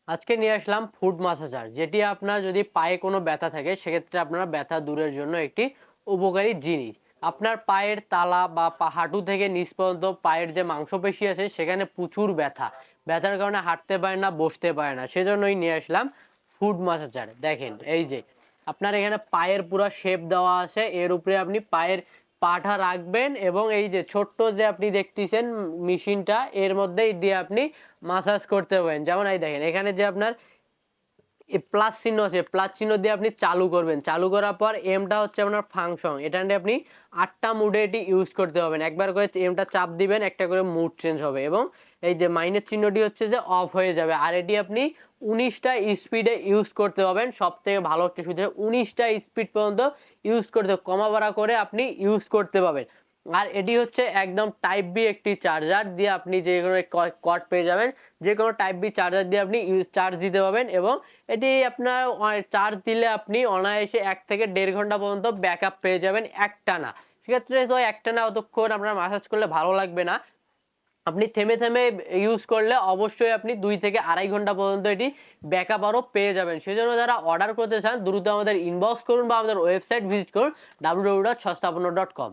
আজকে নিয়ে আসলাম ফুট মাসাজার, যেটি আপনার যদি পায়ে কোনো ব্যথা থাকে সেক্ষেত্রে আপনারা ব্যথা দূরের জন্য একটি উপকারী জিনিস। আপনার পায়ের তালা বা হাঁটু থেকে নিচ পর্যন্ত পায়ের যে মাংসপেশি আছে সেখানে প্রচুর ব্যথার কারণে হাঁটতে পারে না, বসতে পারে না, সেজন্যই নিয়ে আসলাম ফুট মাসাজার। দেখেন এই যে আপনার এখানে পায়ের পুরো শেপ দেওয়া আছে, এর উপরে আপনি পায়ের পাটা রাখবেন এবং এই যে ছোট্ট যে আপনি দেখতেছেন মেশিনটা, এর মধ্যেই দিয়ে আপনি মাসাজ করতে পারেন। যেমন এই দেখেন এখানে যে আপনার প্লাস চিহ্ন আছে, প্লাস চিহ্ন দিয়ে আপনি চালু করবেন। চালু করার পর এমটা হচ্ছে আপনার ফাংশন, এটা নিয়ে আপনি 8টা মুডে এটি ইউজ করতে পারবেন। একবার করে এমটা চাপ দিবেন, একটা করে মুড চেঞ্জ হবে এবং এই যে মাইনাস চিহ্নটি হচ্ছে যে অফ হয়ে যাবে। আর এটি আপনি 19টা স্পিডে ইউজ করতে পারবেন। সব থেকে ভালো একটা সুবিধা, 19টা স্পিড পর্যন্ত ইউজ করতে, কমা বাড়া করে আপনি ইউজ করতে পারবেন। আর এটি হচ্ছে একদম টাইপ বি একটি চার্জার দিয়ে আপনি যে কোনো কর্ড পেয়ে যাবেন, যে কোনো টাইপ বি চার্জার দিয়ে আপনি চার্জ দিতে পারবেন এবং এটি আপনার চার্জ দিলে আপনি অনায়াসে 1 থেকে 1.5 ঘন্টা পর্যন্ত ব্যাকআপ পেয়ে যাবেন একটানা। সেক্ষেত্রে তো একটানা অতক্ষণ আপনার মাসাজ করলে ভালো লাগবে না, আপনি থেমে থেমে ইউজ করলে অবশ্যই আপনি 2 থেকে 2.5 ঘন্টা পর্যন্ত এটি ব্যাকআপ আরও পেয়ে যাবেন। সেজন্য যারা অর্ডার করতে চান দ্রুত আমাদের ইনবক্স করুন বা আমাদের ওয়েবসাইট ভিজিট করুন www.সস্তাপন্ন.com।